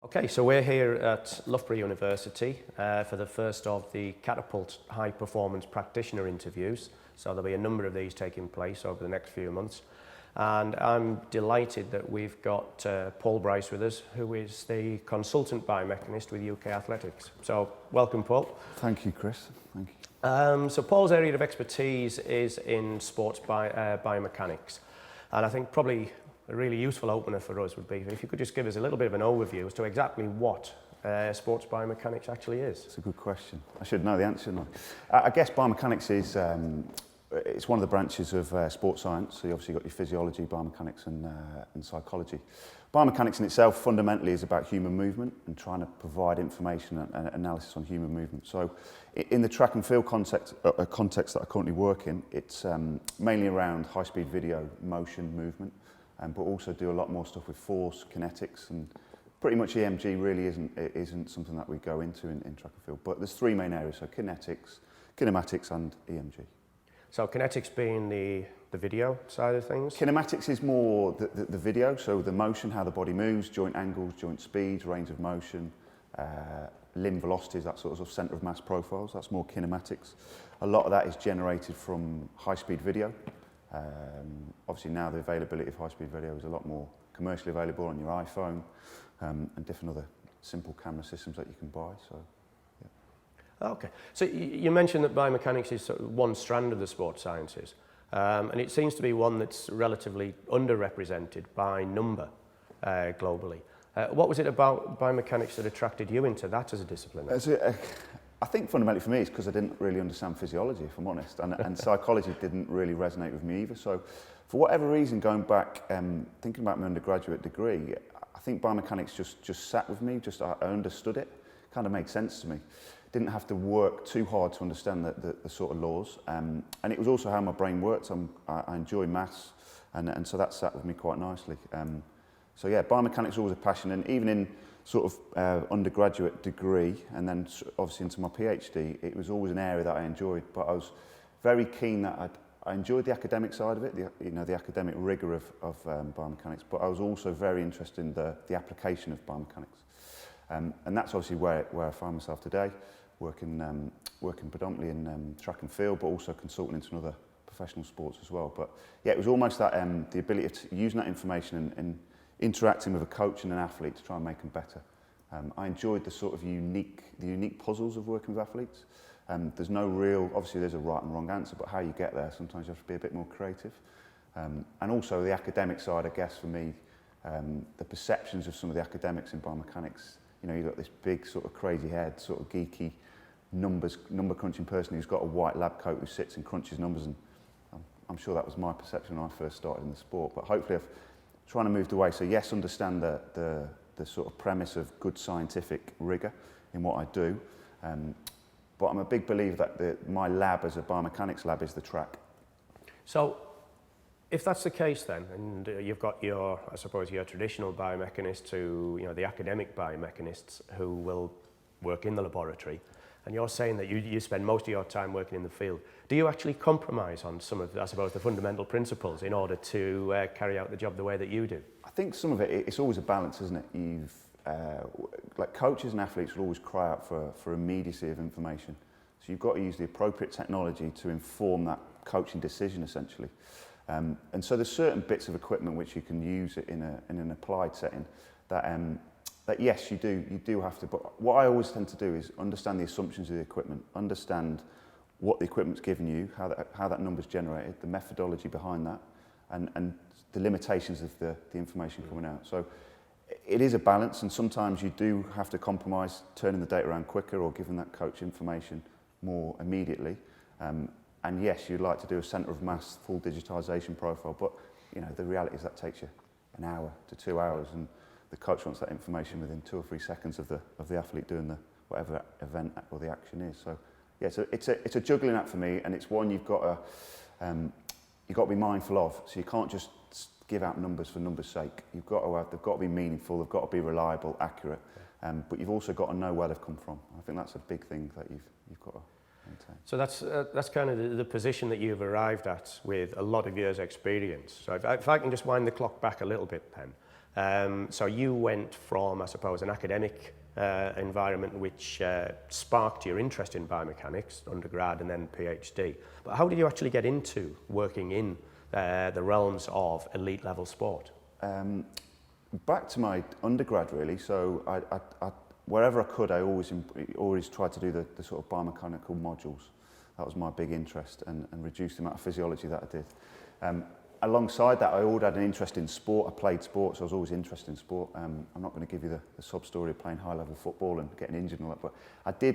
Okay, so we're here at Loughborough University for the first of the Catapult High Performance Practitioner interviews. So there'll be a number of these taking place over the next few months. And I'm delighted that we've got Paul Brice with us, who is the consultant biomechanist with UK Athletics. So welcome, Paul. Thank you, Chris. Thank you. So Paul's area of expertise is in sports biomechanics. And I think probably a really useful opener for us would be if you could just give us a little bit of an overview as to exactly what sports biomechanics actually is. It's a good question. I should know the answer now. I guess biomechanics is it's one of the branches of sports science. So you obviously got your physiology, biomechanics and psychology. Biomechanics in itself fundamentally is about human movement and trying to provide information and analysis on human movement. So in the track and field context that I currently work in, it's mainly around high-speed video, motion, movement. But also do a lot more stuff with force, kinetics, and pretty much EMG really isn't something that we go into in track and field. But there's three main areas, so kinetics, kinematics and EMG. So kinetics being the video side of things? Kinematics is more the video, so the motion, how the body moves, joint angles, joint speeds, range of motion, limb velocities, that sort of centre of mass profiles, that's more kinematics. A lot of that is generated from high-speed video. Obviously now the availability of high-speed video is a lot more commercially available on your iPhone and different other simple camera systems that you can buy. So, yeah. Okay, so you mentioned that biomechanics is sort of one strand of the sports sciences, and it seems to be one that's relatively underrepresented by number globally. What was it about biomechanics that attracted you into that as a discipline? I think fundamentally for me it's because I didn't really understand physiology, if I'm honest, and psychology didn't really resonate with me either. So for whatever reason, going back, thinking about my undergraduate degree, I think biomechanics just sat with me, I understood it, kind of made sense to me. Didn't have to work too hard to understand the sort of laws, and it was also how my brain worked. I enjoy maths, and so that sat with me quite nicely. So yeah, biomechanics was always a passion, and even in sort of undergraduate degree and then obviously into my PhD, it was always an area that I enjoyed, but I was very keen that I enjoyed the academic side of it, the academic rigour of biomechanics, but I was also very interested in the application of biomechanics. And that's obviously where I find myself today, working predominantly in track and field, but also consulting into other professional sports as well. But yeah, it was almost that the ability of using that information and interacting with a coach and an athlete to try and make them better. I enjoyed the sort of unique puzzles of working with athletes. There's no real, obviously there's a right and wrong answer, but how you get there, sometimes you have to be a bit more creative. And also the academic side, I guess for me, the perceptions of some of the academics in biomechanics, you've got this big sort of crazy head, sort of geeky number crunching person who's got a white lab coat who sits and crunches numbers, and I'm sure that was my perception when I first started in the sport, but hopefully I've trying to move away. So yes, understand the sort of premise of good scientific rigour in what I do, but I'm a big believer that my lab as a biomechanics lab is the track. So if that's the case then, and you've got your traditional biomechanists who, the academic biomechanists who will work in the laboratory, and you're saying that you spend most of your time working in the field. Do you actually compromise on some of, the fundamental principles in order to carry out the job the way that you do? I think some of it's always a balance, isn't it? Like coaches and athletes will always cry out for immediacy of information. So you've got to use the appropriate technology to inform that coaching decision, essentially. And so there's certain bits of equipment which you can use in an applied setting that yes, you do have to, but what I always tend to do is understand the assumptions of the equipment, understand what the equipment's given you, how that number's generated, the methodology behind that, and the limitations of the information coming out. So it is a balance, and sometimes you do have to compromise turning the data around quicker or giving that coach information more immediately. And yes, you'd like to do a centre of mass full digitisation profile, but the reality is that takes you an hour to 2 hours, and the coach wants that information within 2 or 3 seconds of the athlete doing whatever event or the action is. So yeah, so it's a juggling act for me, and it's one you've got to be mindful of. So you can't just give out numbers for numbers' sake. They've got to be meaningful, they've got to be reliable, accurate, but you've also got to know where they've come from. I think that's a big thing that you've got to maintain. So that's kind of the position that you've arrived at with a lot of years' experience. So if I can just wind the clock back a little bit then. So you went from, I suppose, an academic environment which sparked your interest in biomechanics, undergrad and then PhD. But how did you actually get into working in the realms of elite level sport? Back to my undergrad really, so I wherever I could I always tried to do the sort of biomechanical modules. That was my big interest, and reduce the amount of physiology that I did. Alongside that, I always had an interest in sport. I played sport, so I was always interested in sport. I'm not going to give you the sub-story of playing high-level football and getting injured and all that, but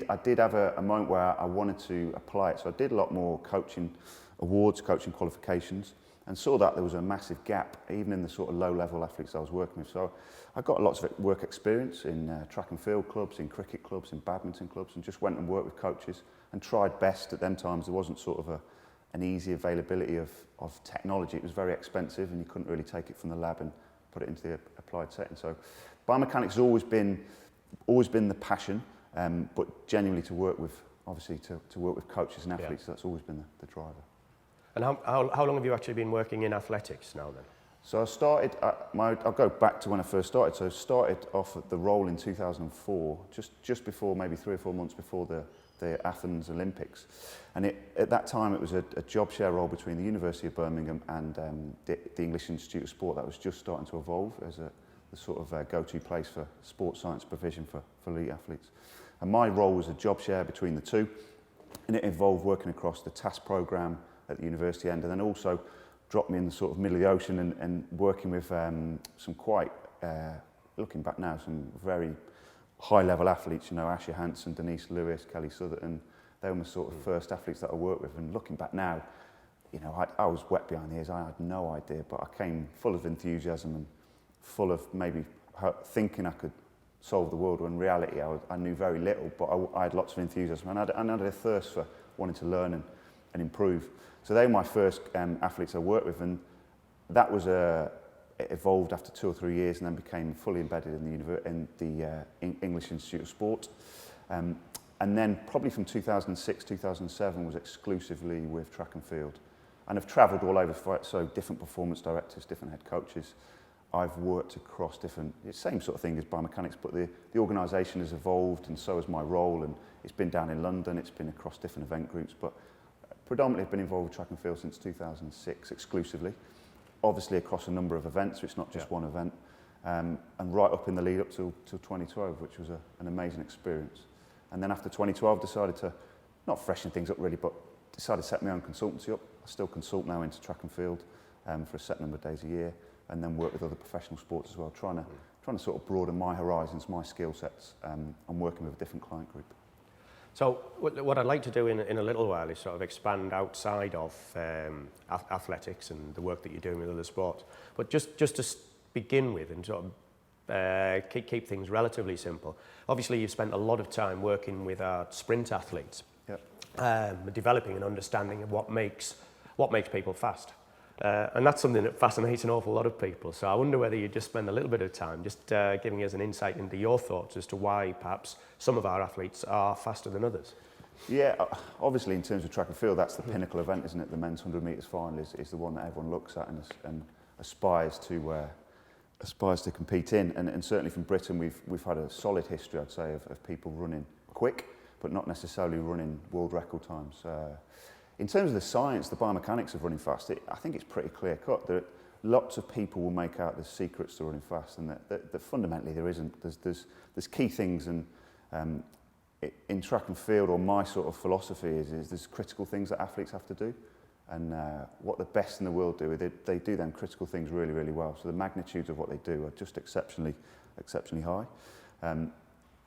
I did have a moment where I wanted to apply it. So I did a lot more coaching awards, coaching qualifications, and saw that there was a massive gap, even in the sort of low-level athletes I was working with. So I got lots of work experience in track and field clubs, in cricket clubs, in badminton clubs, and just went and worked with coaches and tried best. At them times, there wasn't sort of an easy availability of technology. It was very expensive and you couldn't really take it from the lab and put it into the applied setting. So biomechanics has always been the passion, but genuinely to work with, obviously to work with coaches and athletes, that's always been the driver. And how long have you actually been working in athletics now then? So I started, I'll go back to when I first started. So I started off at the role in 2004, just before, maybe 3 or 4 months before the Athens Olympics. And at that time it was a job share role between the University of Birmingham and the English Institute of Sport that was just starting to evolve as the sort of go-to place for sports science provision for elite athletes. And my role was a job share between the two, and it involved working across the TASS programme at the university end, and then also dropped me in the sort of middle of the ocean and working with some quite, looking back now, some very high-level athletes, you know, Asher Hansen, Denise Lewis, Kelly Southerton. They were my sort of first athletes that I worked with. And looking back now, you know, I was wet behind the ears. I had no idea, but I came full of enthusiasm and full of maybe thinking I could solve the world, when in reality I knew very little, but I had lots of enthusiasm. And I had a thirst for wanting to learn and improve. So they were my first athletes I worked with, and that was it evolved after 2 or 3 years and then became fully embedded in the English Institute of Sport. And then probably from 2006, 2007 was exclusively with track and field. And I've travelled all over, so different performance directors, different head coaches. I've worked across different, it's the same sort of thing as biomechanics, but the organisation has evolved, and so has my role. And it's been down in London, it's been across different event groups, but predominantly I've been involved with track and field since 2006 exclusively. Obviously across a number of events, so it's not just one event, and right up in the lead up till 2012, which was an amazing experience. And then after 2012, decided to, not freshen things up really, but decided to set my own consultancy up. I still consult now into track and field for a set number of days a year, and then work with other professional sports as well, trying to sort of broaden my horizons, my skill sets, and working with a different client group. So what I'd like to do in a little while is sort of expand outside of athletics and the work that you're doing with other sports. But just to begin with and sort of keep things relatively simple, obviously you've spent a lot of time working with our sprint athletes, developing an understanding of what makes people fast. And that's something that fascinates an awful lot of people. So I wonder whether you just spend a little bit of time just giving us an insight into your thoughts as to why perhaps some of our athletes are faster than others. Yeah, obviously in terms of track and field, that's the pinnacle event, isn't it? The men's 100 metres final is the one that everyone looks at and aspires to compete in. And certainly from Britain, we've had a solid history, I'd say, of people running quick, but not necessarily running world record times. In terms of the science, the biomechanics of running fast, I think it's pretty clear cut. Lots of people will make out the secrets to running fast, and that fundamentally there isn't. There's key things, and in track and field, or my sort of philosophy is there's critical things that athletes have to do, and what the best in the world do, they do them critical things really, really well. So the magnitudes of what they do are just exceptionally high.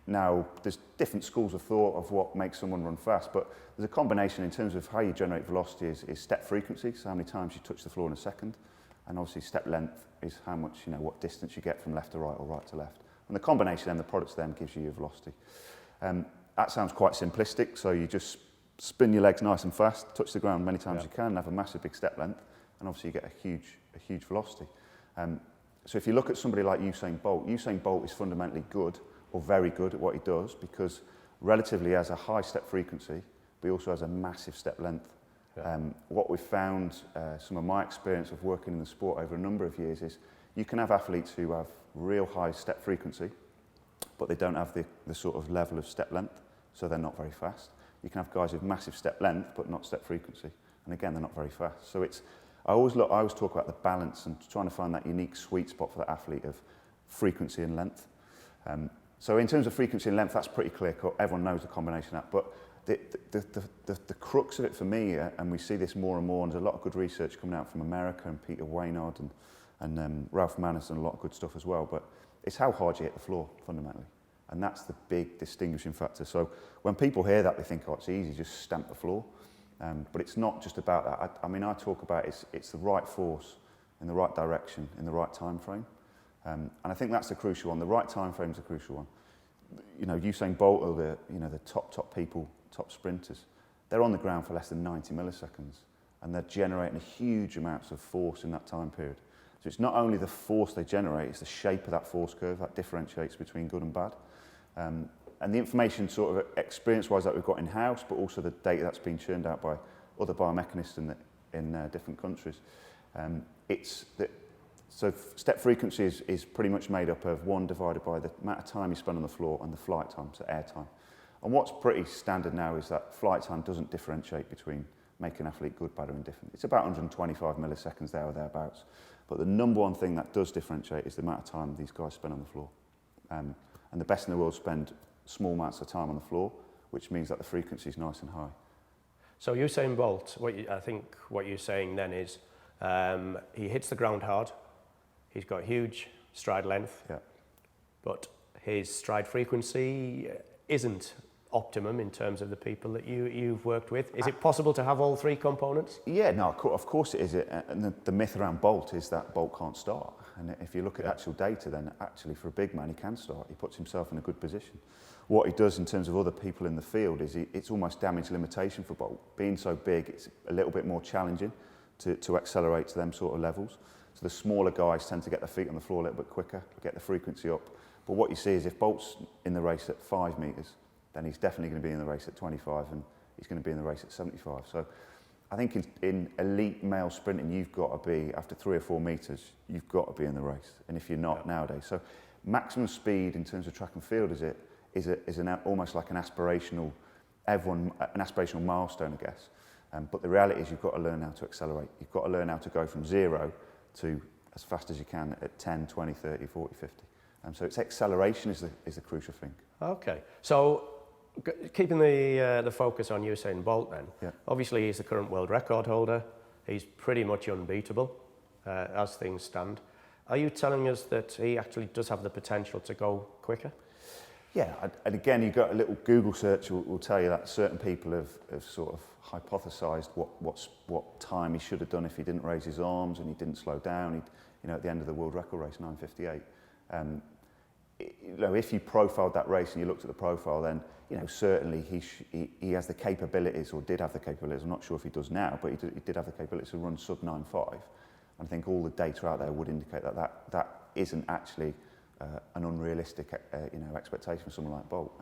Now, there's different schools of thought of what makes someone run fast, but there's a combination in terms of how you generate velocity is step frequency, so how many times you touch the floor in a second, and obviously step length is how much, what distance you get from left to right or right to left. And the combination then, the products then gives you your velocity. That sounds quite simplistic, so you just spin your legs nice and fast, touch the ground many times you can, and have a massive big step length, and obviously you get a huge velocity. So if you look at somebody like Usain Bolt is fundamentally good, or very good at what he does, because relatively has a high step frequency, but he also has a massive step length. What we've found, some of my experience of working in the sport over a number of years, is You can have athletes who have real high step frequency, but they don't have the sort of level of step length, so they're not very fast. You can have guys with massive step length, but not step frequency, and again, they're not very fast. So I always talk about the balance and trying to find that unique sweet spot for that athlete of frequency and length. So in terms of frequency and length, that's pretty clear cut. Everyone knows the combination of that. But the crux of it for me, and we see this more and more, and there's a lot of good research coming out from America and Peter Waynard and Ralph Manus and a lot of good stuff as well. But it's how hard you hit the floor, fundamentally. And that's the big distinguishing factor. So when people hear that, they think, oh, it's easy, just stamp the floor. But it's not just about that. I mean, I talk about it's the right force in the right direction in the right time frame. And I think that's the crucial one. The right time frame is the crucial one. You know, Usain Bolt or the top people, top sprinters, they're on the ground for less than 90 milliseconds, and they're generating huge amounts of force in that time period. So it's not only the force they generate, it's the shape of that force curve that differentiates between good and bad. And the information sort of experience-wise that we've got in-house, but also the data that's been churned out by other biomechanists in different countries. So step frequency is pretty much made up of 1 divided by the amount of time you spend on the floor and the flight time, so air time. And what's pretty standard now is that flight time doesn't differentiate between making an athlete good, bad or indifferent. It's about 125 milliseconds there or thereabouts. But the number one thing that does differentiate is the amount of time these guys spend on the floor. And the best in the world spend small amounts of time on the floor, which means that the frequency is nice and high. So Usain Bolt, I think what you're saying then is he hits the ground hard, he's got huge stride length, yeah. But his stride frequency isn't optimum in terms of the people that you've worked with. Is it possible to have all three components? Yeah, no, of course it is. And the myth around Bolt is that Bolt can't start. And if you look at actual data, then actually for a big man, he can start. He puts himself in a good position. What he does in terms of other people in the field is it's almost damage limitation for Bolt. Being so big, it's a little bit more challenging to accelerate to them sort of levels. So the smaller guys tend to get their feet on the floor a little bit quicker, get the frequency up. But what you see is if Bolt's in the race at 5 metres, then he's definitely going to be in the race at 25 and he's going to be in the race at 75. So I think in elite male sprinting, you've got to be, after 3 or 4 metres, you've got to be in the race. And if you're not nowadays. So maximum speed in terms of track and field is almost like an aspirational milestone, I guess. But the reality is you've got to learn how to accelerate. You've got to learn how to go from 0 to as fast as you can at 10, 20, 30, 40, 50. So it's acceleration is the crucial thing. Okay. So keeping the focus on Usain Bolt then, obviously he's the current world record holder. He's pretty much unbeatable as things stand. Are you telling us that he actually does have the potential to go quicker? Yeah, and again, you've got a little Google search will tell you that certain people have sort of hypothesised what time he should have done if he didn't raise his arms and he didn't slow down. At the end of the world record race, 9:58. If you profiled that race and you looked at the profile, then certainly he has the capabilities, or did have the capabilities. I'm not sure if he does now, but he did have the capabilities to run sub 9:5. And I think all the data out there would indicate that isn't actually an unrealistic expectation for someone like Bolt.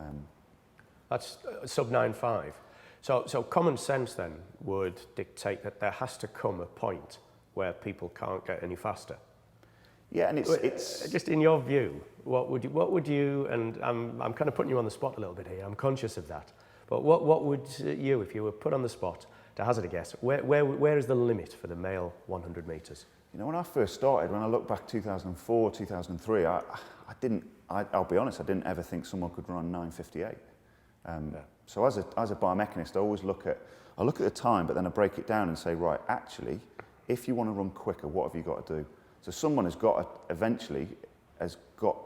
That's sub 9:5. So common sense then would dictate that there has to come a point where people can't get any faster. Yeah, and it's just in your view, what would you, and I'm kind of putting you on the spot a little bit here, I'm conscious of that, but what would you, if you were put on the spot, to hazard a guess, where is the limit for the male 100 metres? When I first started, when I look back 2004, 2003, I'll be honest, I didn't ever think someone could run 9:58. So as a biomechanist, I always look at the time, but then I break it down and say, right, actually, if you want to run quicker, what have you got to do? So someone has got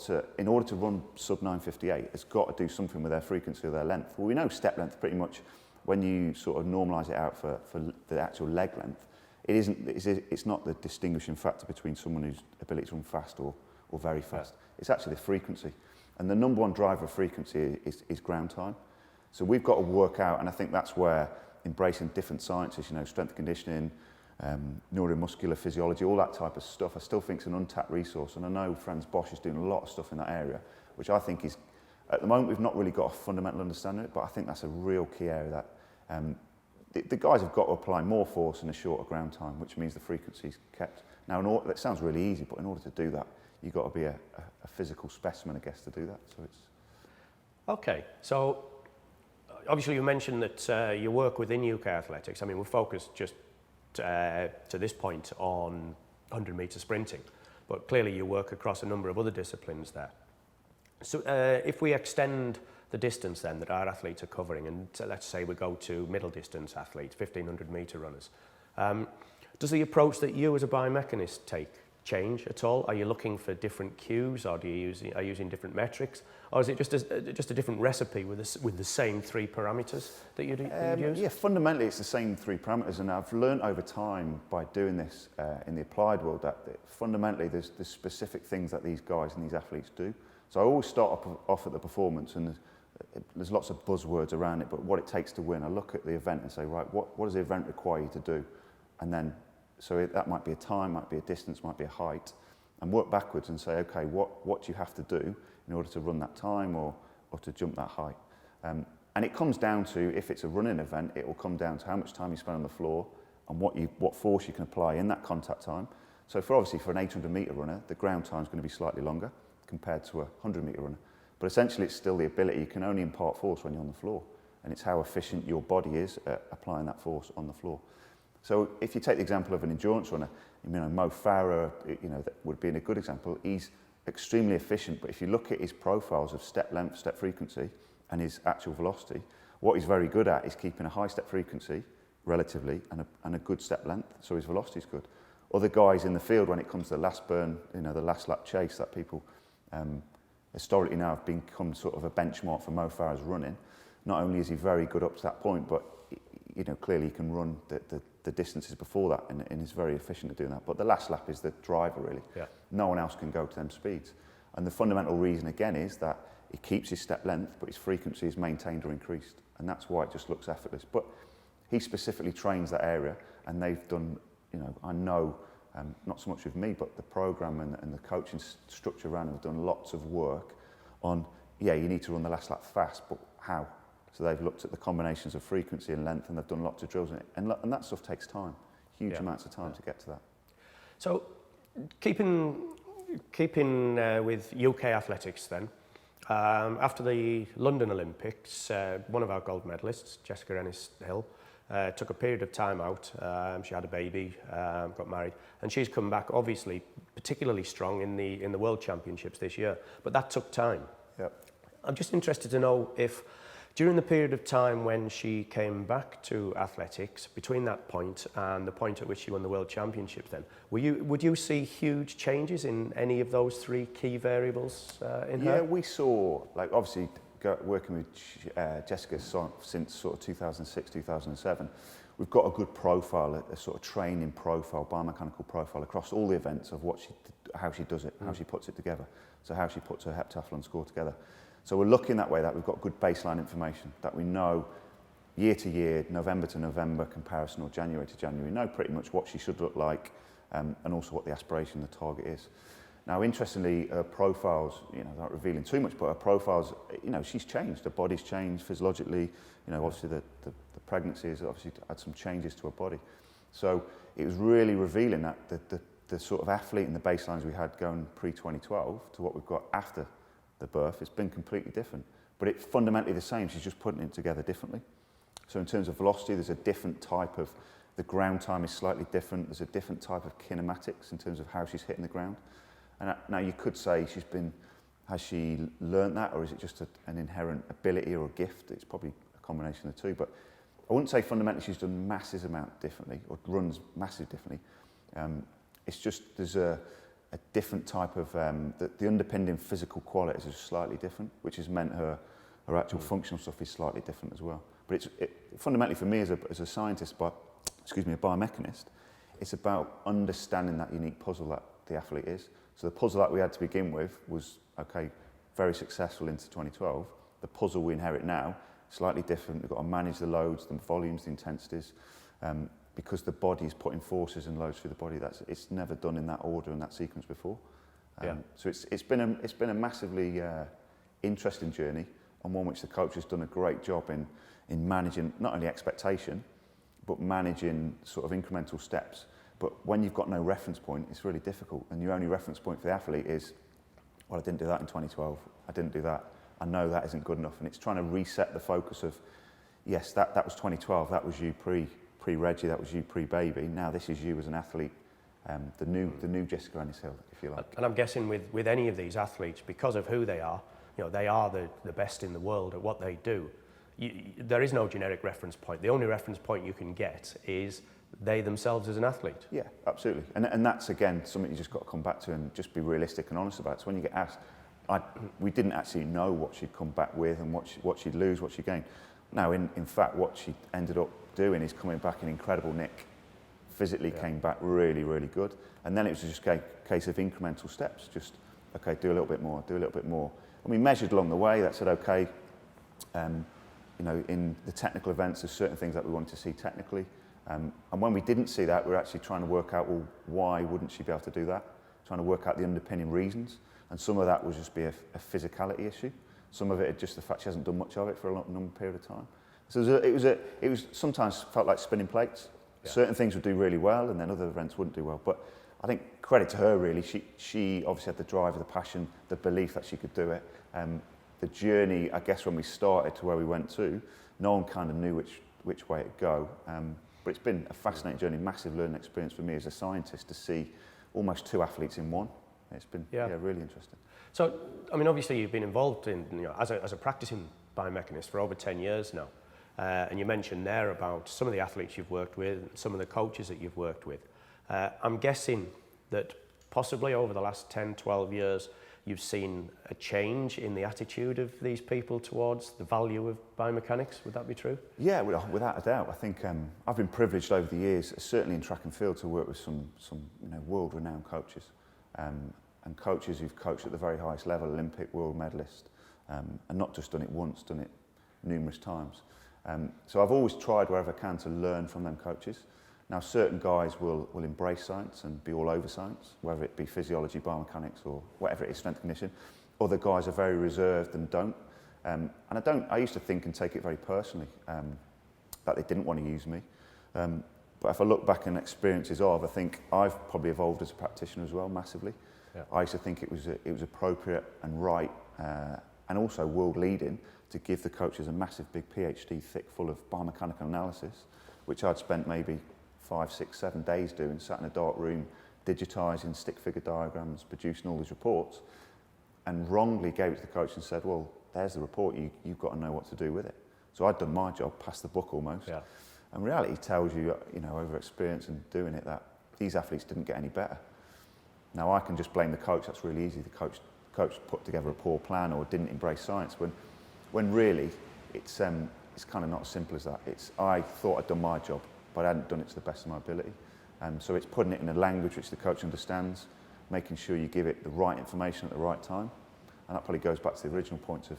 to, in order to run sub 9:58, has got to do something with their frequency or their length. Well, we know step length pretty much, when you sort of normalise it out for the actual leg length, it's not the distinguishing factor between someone whose ability to run fast or very fast. It's actually the frequency. And the number one driver of frequency is ground time. So we've got to work out, and I think that's where embracing different sciences, strength conditioning, neuromuscular physiology, all that type of stuff, I still think is an untapped resource. And I know Franz Bosch is doing a lot of stuff in that area, which I think is, at the moment, we've not really got a fundamental understanding of it, but I think that's a real key area that the guys have got to apply more force in a shorter ground time, which means the frequency's kept. Now, that sounds really easy, but in order to do that, you've got to be a physical specimen, I guess, to do that. So it's... Okay, so obviously you mentioned that you work within UK Athletics. I mean, we're focused just to this point on 100-metre sprinting, but clearly you work across a number of other disciplines there. So if we extend the distance then that our athletes are covering, and let's say we go to middle distance athletes, 1500-metre runners, does the approach that you as a biomechanist take change at all? Are you looking for different cues, or are you using different metrics, or is it just a different recipe with the same 3 parameters that you'd use? Yeah, fundamentally it's the same 3 parameters, and I've learned over time by doing this in the applied world that fundamentally there's specific things that these guys and these athletes do. So I always start off at the performance, and there's lots of buzzwords around it, but what it takes to win. I look at the event and say, right, what does the event require you to do? And then, that might be a time, might be a distance, might be a height, and work backwards and say, okay, what do you have to do in order to run that time or to jump that height? And it comes down to, if it's a running event, it will come down to how much time you spend on the floor and what force you can apply in that contact time. So obviously for an 800-metre runner, the ground time is going to be slightly longer compared to a 100-metre runner. But essentially it's still the ability. You can only impart force when you're on the floor, and it's how efficient your body is at applying that force on the floor. So if you take the example of an endurance runner, Mo Farah, that would be a good example. He's extremely efficient, but if you look at his profiles of step length, step frequency, and his actual velocity, what he's very good at is keeping a high step frequency, relatively, and a good step length, so his velocity is good. Other guys in the field, when it comes to the last burn, the last lap chase that people historically now have become sort of a benchmark for Mo Farah's running, not only is he very good up to that point, but clearly he can run the distances before that and is very efficient at doing that. But the last lap is the driver, really. Yeah. No one else can go to them speeds. And the fundamental reason, again, is that he keeps his step length, but his frequency is maintained or increased. And that's why it just looks effortless. But he specifically trains that area, and they've done, I know, not so much with me, but the program and the coaching structure around them have done lots of work on, you need to run the last lap fast, but how? So they've looked at the combinations of frequency and length, and they've done lots of drills in it. And that stuff takes time, huge amounts of time to get to that. So keeping with UK athletics then, after the London Olympics, one of our gold medalists, Jessica Ennis Hill, took a period of time out. She had a baby, got married, and she's come back obviously particularly strong in the World Championships this year. But that took time. Yep. I'm just interested to know if during the period of time when she came back to athletics, between that point and the point at which she won the World Championships then, would you see huge changes in any of those 3 key variables in her? Yeah, we saw, obviously working with Jessica since sort of 2006, 2007, we've got a good profile, a sort of training profile, biomechanical profile across all the events of how she does it, how she puts it together. So how she puts her heptathlon score together. So we're looking that way, that we've got good baseline information, that we know year to year, November to November comparison, or January to January, we know pretty much what she should look like, and also what the aspiration, the target is. Now, interestingly, her profiles, not revealing too much, but her profiles, she's changed. Her body's changed physiologically. Obviously the pregnancy has obviously had some changes to her body. So it was really revealing that the sort of athlete and the baselines we had going pre-2012 to what we've got after the birth, it's been completely different. But it's fundamentally the same, she's just putting it together differently. So in terms of velocity, there's a different type of, the ground time is slightly different, there's a different type of kinematics in terms of how she's hitting the ground. And now you could say has she learned that, or is it just an inherent ability or a gift? It's probably a combination of the two, but I wouldn't say fundamentally she's done massive amount differently, or runs massive differently. It's just, there's a different type of, the underpinning physical qualities are slightly different, which has meant her actual functional stuff is slightly different as well. But fundamentally for me as a scientist, a biomechanist, it's about understanding that unique puzzle that the athlete is. So the puzzle that we had to begin with was, very successful into 2012. The puzzle we inherit now, slightly different. We've got to manage the loads, the volumes, the intensities, because the body is putting forces and loads through the body. It's never done in that order and that sequence before. So it's been a massively interesting journey, and one which the coach has done a great job in managing not only expectation, but managing sort of incremental steps. But when you've got no reference point, it's really difficult. And your only reference point for the athlete is, well, I didn't do that in 2012. I didn't do that. I know that isn't good enough. And it's trying to reset the focus of, yes, that was 2012. That was you pre-Reggie. That was you pre-baby. Now this is you as an athlete, the new Jessica Ennis Hill, if you like. And I'm guessing with any of these athletes, because of who they are, they are the best in the world at what they do. There is no generic reference point. The only reference point you can get is they themselves as an athlete. Yeah, absolutely. And that's, again, something you just got to come back to and just be realistic and honest about. So when you get asked, we didn't actually know what she'd come back with and what she'd lose, what she'd gain. Now, in fact, what she ended up doing is coming back in incredible nick. Physically came back really, really good. And then it was just a case of incremental steps. Just, okay, do a little bit more, do a little bit more. And we measured along the way. That said, okay, in the technical events, there's certain things that we wanted to see technically. And when we didn't see that, we were actually trying to work out, well, why wouldn't she be able to do that? Trying to work out the underpinning reasons. And some of that would just be a physicality issue. Some of it just the fact she hasn't done much of it for a long period of time. So it was sometimes felt like spinning plates. Yeah. Certain things would do really well, and then other events wouldn't do well. But I think credit to her, really. She obviously had the drive, the passion, the belief that she could do it. The journey, I guess, when we started to where we went to, no one kind of knew which way it'd go. But it's been a fascinating journey, massive learning experience for me as a scientist to see almost two athletes in one. It's been really interesting. So, I mean, obviously you've been involved in, as a practicing biomechanist for over 10 years now. And you mentioned there about some of the athletes you've worked with, some of the coaches that you've worked with. I'm guessing that possibly over the last 10, 12 years, you've seen a change in the attitude of these people towards the value of biomechanics. Would that be true? Yeah, without a doubt. I think I've been privileged over the years, certainly in track and field, to work with some world-renowned coaches. And coaches who've coached at the very highest level, Olympic, world medalist, and not just done it once, done it numerous times. So I've always tried wherever I can to learn from them coaches. Now, certain guys will embrace science and be all over science, whether it be physiology, biomechanics, or whatever it is, strength and conditioning. Other guys are very reserved and don't. And I used to think and take it very personally that they didn't want to use me. But if I look back in experiences I think I've probably evolved as a practitioner as well, massively. Yeah. I used to think it was appropriate and right, and also world leading, to give the coaches a massive big PhD thick full of biomechanical analysis, which I'd spent maybe 5, 6, 7 days doing, sat in a dark room, digitising stick figure diagrams, producing all these reports, and wrongly gave it to the coach and said, well, there's the report, you've got to know what to do with it. So I'd done my job, passed the buck almost. Yeah. And reality tells you, over experience and doing it, that these athletes didn't get any better. Now I can just blame the coach, that's really easy. The coach put together a poor plan or didn't embrace science, when really it's kind of not as simple as that. I thought I'd done my job, but I hadn't done it to the best of my ability. So it's putting it in a language which the coach understands, making sure you give it the right information at the right time. And that probably goes back to the original point of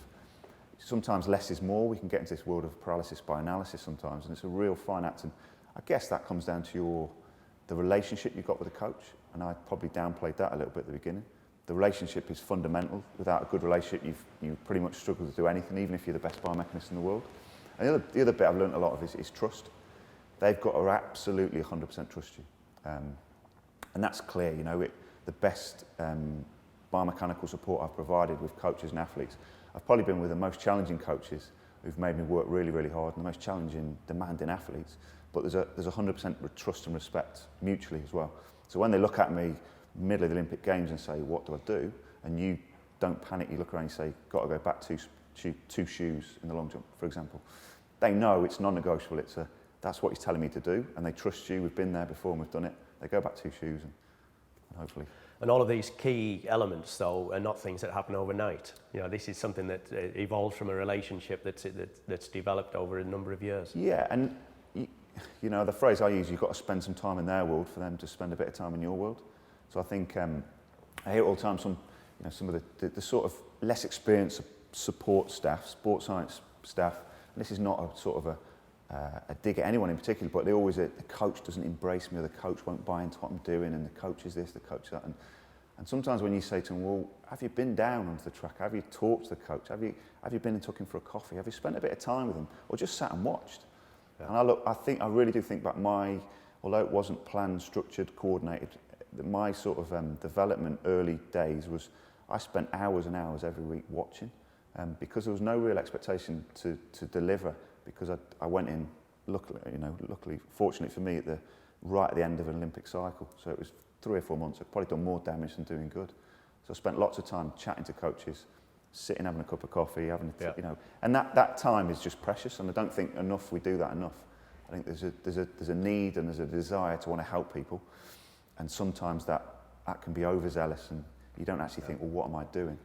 sometimes less is more. We can get into this world of paralysis by analysis sometimes, and it's a real fine act. And I guess that comes down to the relationship you've got with the coach. And I probably downplayed that a little bit at the beginning. The relationship is fundamental. Without a good relationship, you pretty much struggle to do anything, even if you're the best biomechanist in the world. And the other bit I've learned a lot of is trust. They've got to absolutely 100% trust you. And that's clear, the best biomechanical support I've provided with coaches and athletes. I've probably been with the most challenging coaches who've made me work really, really hard, and the most challenging, demanding athletes. But there's 100% trust and respect mutually as well. So when they look at me middle of the Olympic Games and say, what do I do? And you don't panic, you look around and say, got to go back two shoes in the long jump, for example. They know it's non-negotiable, that's what he's telling me to do, and they trust you, we've been there before and we've done it. They go back 2 shoes and hopefully. And all of these key elements, though, are not things that happen overnight. This is something that evolves from a relationship that's developed over a number of years. Yeah, and the phrase I use, you've got to spend some time in their world for them to spend a bit of time in your world. So I think I hear all the time some of the sort of less experienced support staff, sports science staff. And this is not a sort of a dig at anyone in particular, but they always the coach doesn't embrace me, or the coach won't buy into what I'm doing, and the coach is this, the coach that. And sometimes when you say to them, well, have you been down onto the track? Have you talked to the coach? Have you been and took him for a coffee? Have you spent a bit of time with him, or just sat and watched? And I really do think back although it wasn't planned, structured, coordinated, my sort of development early days was I spent hours and hours every week watching, because there was no real expectation to deliver, because I went in, luckily, fortunately for me, right at the end of an Olympic cycle. So it was 3 or 4 months. I'd probably done more damage than doing good. So I spent lots of time chatting to coaches, sitting, having a cup of coffee, and that time is just precious. And I don't think we do that enough. I think there's a need and there's a desire to want to help people, and sometimes that can be overzealous, and you don't actually think, well, what am I doing?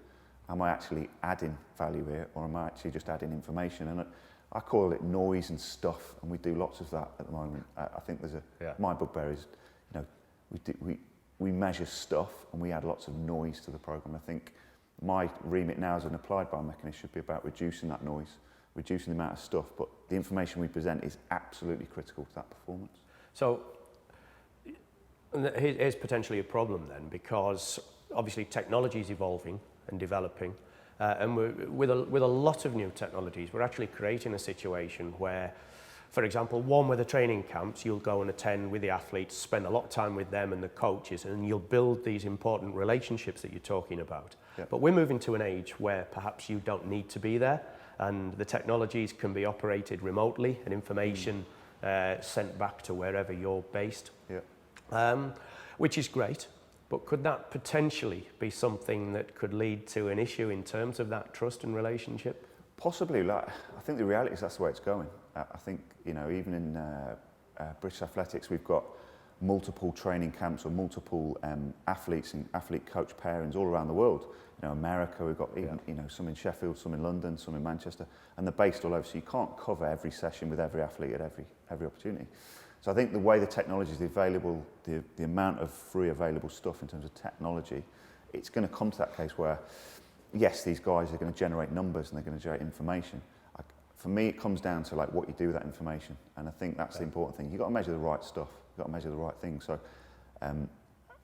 Am I actually adding value here, or am I actually just adding information? And I call it noise and stuff, and we do lots of that at the moment. I think my bugbear is, we measure stuff and we add lots of noise to the program. I think my remit now as an applied biomechanist should be about reducing that noise, reducing the amount of stuff, but the information we present is absolutely critical to that performance. So here's potentially a problem then, because obviously technology is evolving and developing, and with a lot of new technologies, we're actually creating a situation where, for example, where the training camps, you'll go and attend with the athletes, spend a lot of time with them and the coaches, and you'll build these important relationships that you're talking about. Yeah. But we're moving to an age where perhaps you don't need to be there, and the technologies can be operated remotely and information sent back to wherever you're based, which is great. But could that potentially be something that could lead to an issue in terms of that trust and relationship? Possibly. I think the reality is that's the way it's going. I think, even in British athletics, we've got multiple training camps or multiple athletes and athlete coach pairings all around the world. America, we've got even, some in Sheffield, some in London, some in Manchester, and they're based all over. So you can't cover every session with every athlete at every opportunity. So I think the way the technology is available, the amount of free available stuff in terms of technology, it's going to come to that case where, yes, these guys are going to generate numbers and they're going to generate information. For me, it comes down to what you do with that information, and I think that's the important thing. You've got to measure the right stuff. You've got to measure the right things. So, and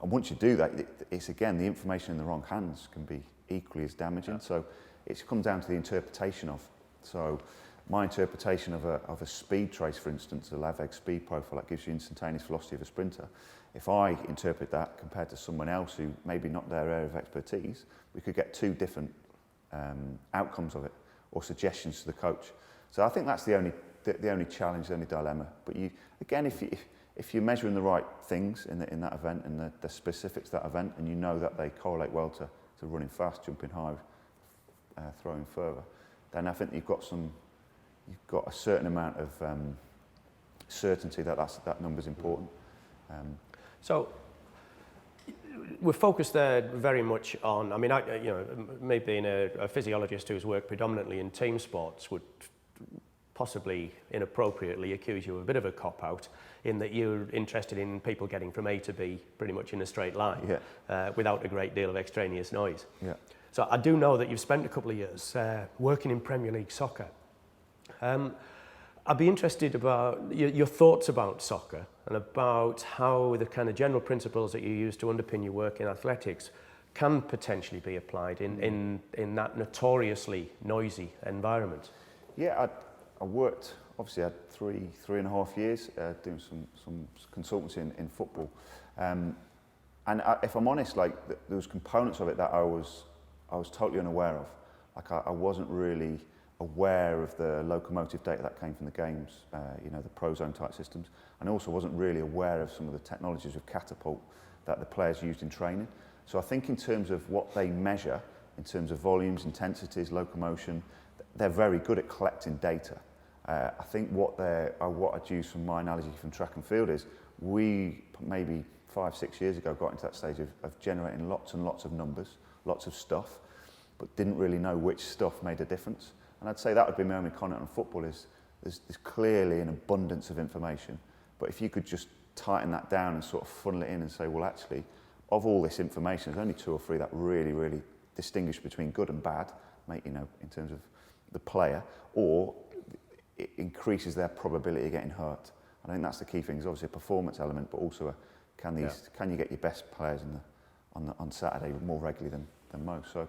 once you do that, it's again, the information in the wrong hands can be equally as damaging. Yeah. So it comes down to the interpretation of. So my interpretation of a speed trace, for instance, a LAVEG speed profile that gives you instantaneous velocity of a sprinter, if I interpret that compared to someone else who maybe not their area of expertise, we could get 2 different outcomes of it, or suggestions to the coach. So I think that's the only challenge, the only dilemma. But if you're measuring the right things in that event and the specifics of that event, and you know that they correlate well to running fast, jumping high, throwing further, then I think you've got a certain amount of certainty that number's important. So we're focused there very much on, me being a physiologist who's worked predominantly in team sports would possibly inappropriately accuse you of a bit of a cop-out in that you're interested in people getting from A to B pretty much in a straight line, without a great deal of extraneous noise. Yeah. So I do know that you've spent a couple of years working in Premier League soccer. I'd be interested about your thoughts about soccer and about how the kind of general principles that you use to underpin your work in athletics can potentially be applied in that notoriously noisy environment. Yeah, I worked, obviously I had 3.5 years doing some consultancy in football. And if I'm honest, there was components of it that I was totally unaware of. I wasn't really aware of the locomotive data that came from the games, the Prozone type systems, and I also wasn't really aware of some of the technologies of Catapult that the players used in training. So I think in terms of what they measure, in terms of volumes, intensities, locomotion, they're very good at collecting data. I think what I'd use from my analogy from track and field is we maybe 5-6 years ago got into that stage of generating lots and lots of numbers, lots of stuff, but didn't really know which stuff made a difference. And I'd say that would be my only comment on football is there's clearly an abundance of information, but if you could just tighten that down and sort of funnel it in and say, well, actually, of all this information, there's only 2 or 3 that really, really distinguish between good and bad, in terms of the player, or it increases their probability of getting hurt. I think that's the key thing. There's obviously a performance element, but also can you get your best players on Saturday more regularly than most? So,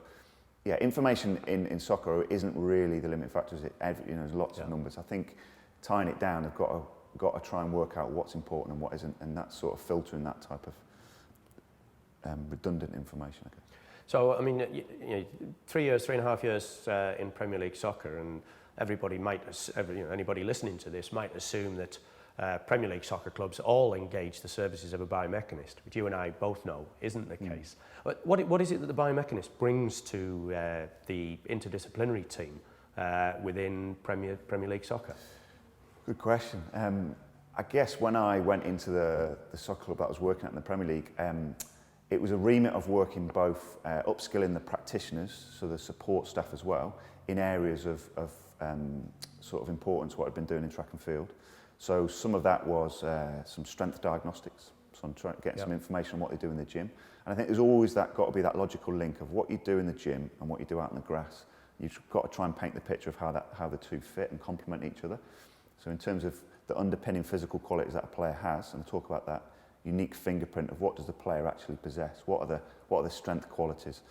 yeah, information in soccer isn't really the limit factor. There's lots of numbers. I think tying it down, have got to try and work out what's important and what isn't, and that's sort of filtering that type of redundant information, I guess. So, I mean, you know, 3.5 years in Premier League soccer, and everybody might, anybody listening to this might assume that Premier League soccer clubs all engage the services of a biomechanist, which you and I both know isn't the case. But what is it that the biomechanist brings to the interdisciplinary team within Premier League soccer? Good question. I guess when I went into the soccer club that I was working at in the Premier League, it was a remit of working both upskilling the practitioners, so the support staff as well, in areas of sort of importance, what I'd been doing in track and field. So some of that was some strength diagnostics, so I'm trying to get some information on what they do in the gym. And I think there's always got to be that logical link of what you do in the gym and what you do out in the grass. You've got to try and paint the picture of how the two fit and complement each other. So in terms of the underpinning physical qualities that a player has, and I talk about that unique fingerprint of what does the player actually possess, what are the strength qualities.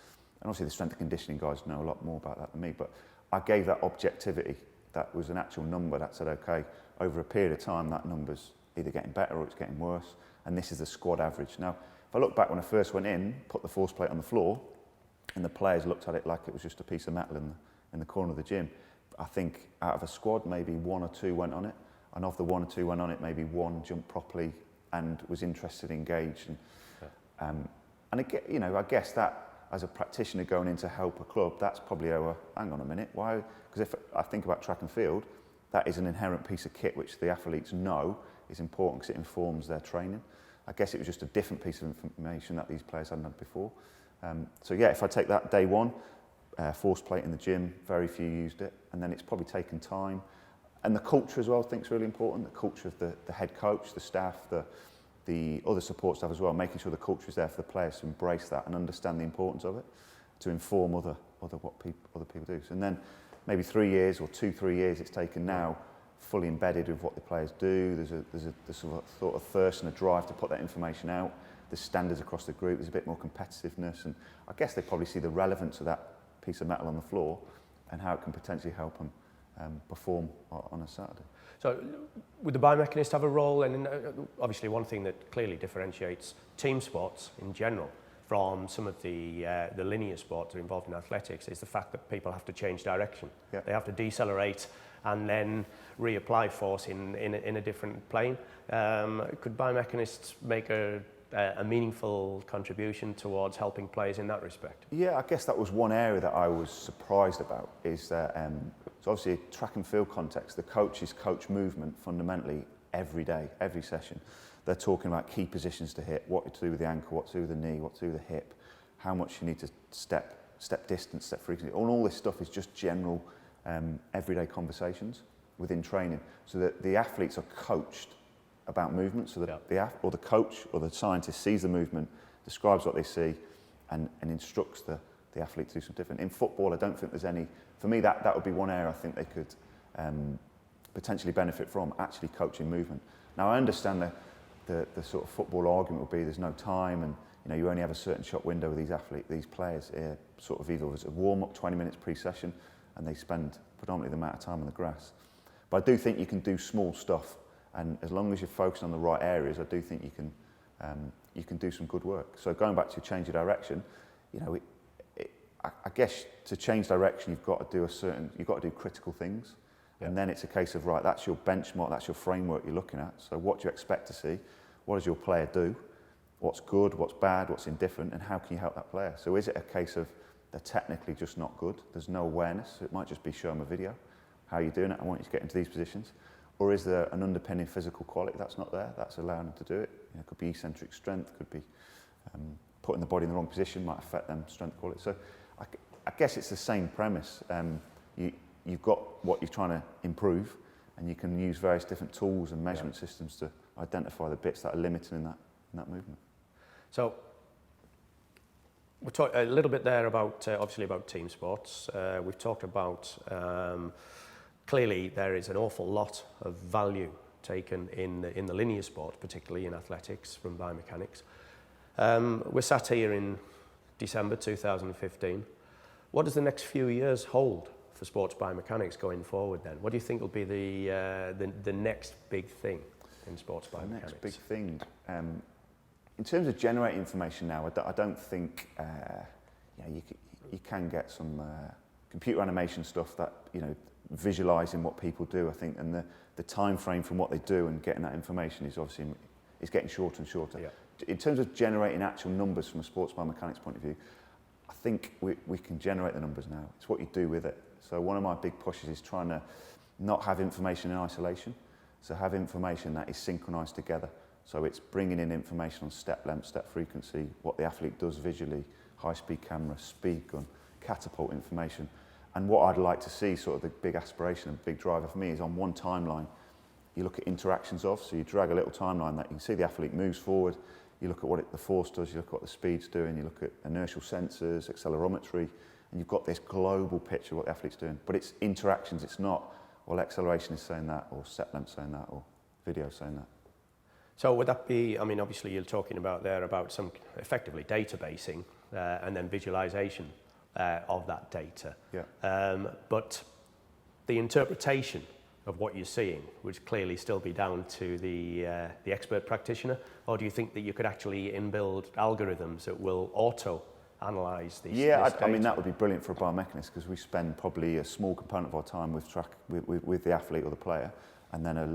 And obviously the strength and conditioning guys know a lot more about that than me, but I gave that objectivity. That was an actual number that said, okay, over a period of time, that number's either getting better or it's getting worse, and this is the squad average. Now, if I look back when I first went in, put the force plate on the floor, and the players looked at it like it was just a piece of metal in the corner of the gym, I think out of a squad, maybe 1 or 2 went on it, and of the 1 or 2 went on it, maybe 1 jumped properly and was interested, engaged, and I guess that as a practitioner going in to help a club, that's probably hang on a minute, why? Because if I think about track and field, that is an inherent piece of kit which the athletes know is important because it informs their training. I guess it was just a different piece of information that these players hadn't had before. So yeah, if I take that day one, force plate in the gym, very few used it, and then it's probably taken time. And the culture as well, I think is really important. The culture of the head coach, the staff, the other support staff as well, making sure the culture is there for the players to embrace that and understand the importance of it, to inform other people do. So, and then maybe 3 years or 2-3 years it's taken now, fully embedded with what the players do. There's a sort of thirst and a drive to put that information out. There's standards across the group. There's a bit more competitiveness, and I guess they probably see the relevance of that piece of metal on the floor and how it can potentially help them perform on a Saturday. So would the biomechanist have a role? And obviously one thing that clearly differentiates team sports in general from some of the linear sports that are involved in athletics is the fact that people have to change direction. Yep. They have to decelerate and then reapply force in a different plane. Could biomechanists make a meaningful contribution towards helping players in that respect? Yeah, I guess that was one area that I was surprised about, is that so obviously track and field context, the coaches coach movement fundamentally every day, every session. They're talking about key positions to hit, what to do with the ankle, what to do with the knee, what to do with the hip, how much you need to step distance, step frequency. All this stuff is just general everyday conversations within training, so that the athletes are coached about movement, so that the coach or the scientist sees the movement, describes what they see, and instructs the athlete to do something different. In football, I don't think there's any. For me, that would be one area I think they could potentially benefit from, actually coaching movement. Now, I understand the sort of football argument would be there's no time, and you only have a certain shot window with these players. Sort of either as a warm up, 20 minutes pre-session, and they spend predominantly the amount of time on the grass. But I do think you can do small stuff. And as long as you're focused on the right areas, I do think you can do some good work. So going back to change of direction, I guess to change direction, you've got to do critical things. Yeah. And then it's a case of, right, that's your benchmark, that's your framework you're looking at. So what do you expect to see? What does your player do? What's good, what's bad, what's indifferent, and how can you help that player? So is it a case of they're technically just not good? There's no awareness. It might just be show them a video. How are you doing it? I want you to get into these positions. Or is there an underpinning physical quality that's not there, that's allowing them to do it? It could be eccentric strength, could be putting the body in the wrong position, might affect them strength quality. So I guess it's the same premise. You've got what you're trying to improve, and you can use various different tools and measurement systems to identify the bits that are limiting in that movement. So we'll talk a little bit there about, obviously about team sports. We've talked about clearly, there is an awful lot of value taken in the linear sport, particularly in athletics, from biomechanics. We're sat here in December 2015. What does the next few years hold for sports biomechanics going forward then? What do you think will be the next big thing in sports biomechanics? The next big thing, in terms of generating information now, I don't think you can get some computer animation stuff that, visualising what people do, I think, and the time frame from what they do and getting that information is obviously getting shorter and shorter. Yeah. In terms of generating actual numbers from a sports biomechanics point of view, I think we can generate the numbers now. It's what you do with it. So one of my big pushes is trying to not have information in isolation, so have information that is synchronised together. So it's bringing in information on step length, step frequency, what the athlete does visually, high-speed camera, speed gun, catapult information. And what I'd like to see, sort of the big aspiration and big driver for me, is on one timeline, you look at interactions of, so you drag a little timeline that you can see the athlete moves forward, you look at what the force does, you look at what the speed's doing, you look at inertial sensors, accelerometry, and you've got this global picture of what the athlete's doing. But it's interactions, it's not, well, acceleration is saying that, or step length saying that, or video saying that. So would that be, I mean, obviously you're talking about there about some effectively databasing and then visualization of that data. Yeah. But the interpretation of what you're seeing would clearly still be down to the expert practitioner, or do you think that you could actually inbuild algorithms that will auto-analyse these? Yeah, I mean that would be brilliant for a biomechanist, because we spend probably a small component of our time with the athlete or the player, and then a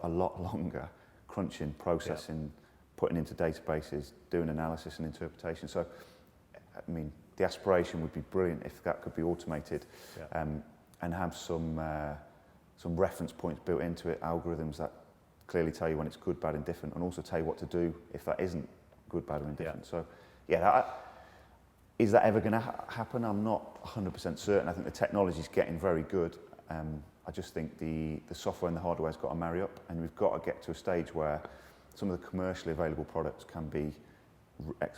lot longer crunching, processing, putting into databases, doing analysis and interpretation. So, I mean, the aspiration would be brilliant if that could be automated, and have some reference points built into it, algorithms that clearly tell you when it's good, bad, indifferent, and also tell you what to do if that isn't good, bad, or indifferent. So, is that ever going to happen? I'm not 100% certain. I think the technology is getting very good. I just think the software and the hardware has got to marry up, and we've got to get to a stage where some of the commercially available products can be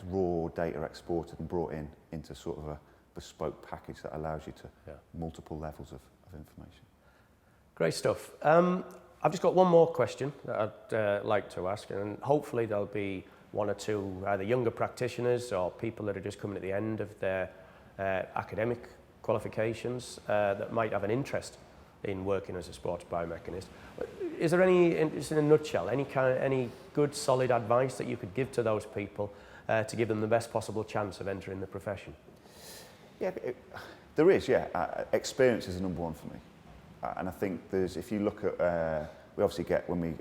raw data exported and brought into sort of a bespoke package that allows you to multiple levels of information. Great stuff. I've just got one more question that I'd like to ask, and hopefully there'll be one or two either younger practitioners or people that are just coming at the end of their academic qualifications that might have an interest in working as a sports biomechanist. Is there any, just in a nutshell, any good solid advice that you could give to those people to give them the best possible chance of entering the profession? Yeah, there is, experience is the number one for me. And I think if you look at, we obviously get, when we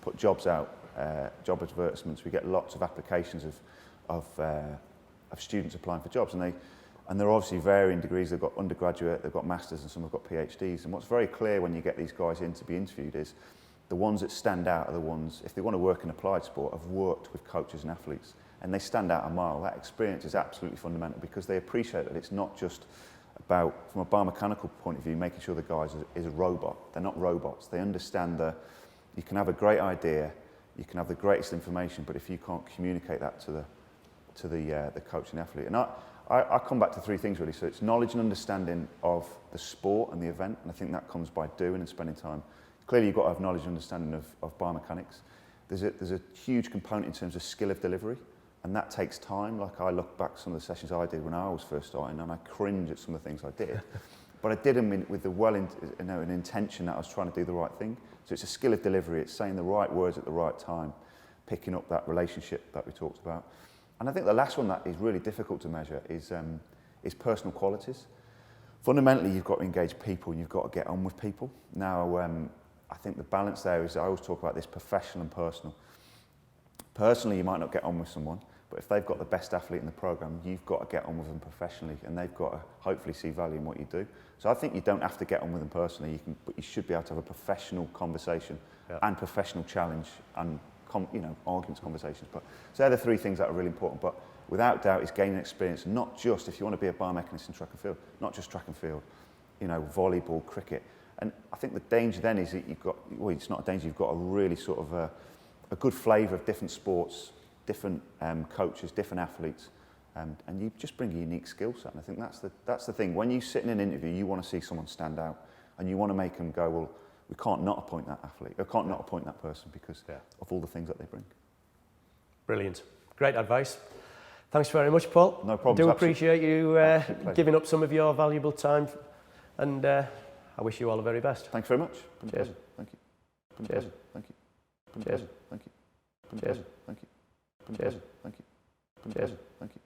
put jobs out, job advertisements, we get lots of applications of students applying for jobs, and they're obviously varying degrees. They've got undergraduate, they've got masters, and some have got PhDs. And what's very clear when you get these guys in to be interviewed is the ones that stand out are the ones, if they want to work in applied sport, have worked with coaches and athletes, and they stand out a mile. That experience is absolutely fundamental, because they appreciate that it's not just about, from a biomechanical point of view, making sure the guy is a robot. They're not robots. They understand that you can have a great idea, you can have the greatest information, but if you can't communicate that to the coach and athlete. And I come back to three things really. So it's knowledge and understanding of the sport and the event, and I think that comes by doing and spending time. Clearly you've got to have knowledge and understanding of biomechanics. There's a huge component in terms of skill of delivery, and that takes time. Like, I look back some of the sessions I did when I was first starting, and I cringe at some of the things I did. But I did them with an intention that I was trying to do the right thing. So it's a skill of delivery. It's saying the right words at the right time, picking up that relationship that we talked about. And I think the last one that is really difficult to measure is personal qualities. Fundamentally, you've got to engage people, and you've got to get on with people. Now, I think the balance there is, I always talk about this professional and personal. Personally, you might not get on with someone, but if they've got the best athlete in the program, you've got to get on with them professionally, and they've got to hopefully see value in what you do. So I think you don't have to get on with them personally, but you should be able to have a professional conversation and professional challenge and arguments, conversations. But so they're the three things that are really important. But without doubt, it's gaining experience, not just, if you want to be a biomechanist in track and field, not just track and field, volleyball, cricket. And I think the danger then is that it's not a danger, you've got a really sort of a good flavour of different sports, different coaches, different athletes, and you just bring a unique skill set. And I think that's the thing. When you sit in an interview, you want to see someone stand out, and you want to make them go, well, we can't not appoint that athlete, or can't not appoint that person because of all the things that they bring. Brilliant. Great advice. Thanks very much, Paul. No problem. I do appreciate you giving up some of your valuable time And I wish you all the very best. Thank you very much. Been a Cheers. pleasure. Thank you. Been a Cheers. pleasure. Thank you. Been a Cheers. pleasure. Thank you. Been a Cheers. pleasure. Thank you. Been a Cheers. pleasure. Thank you. Been a Cheers. pleasure. Thank you.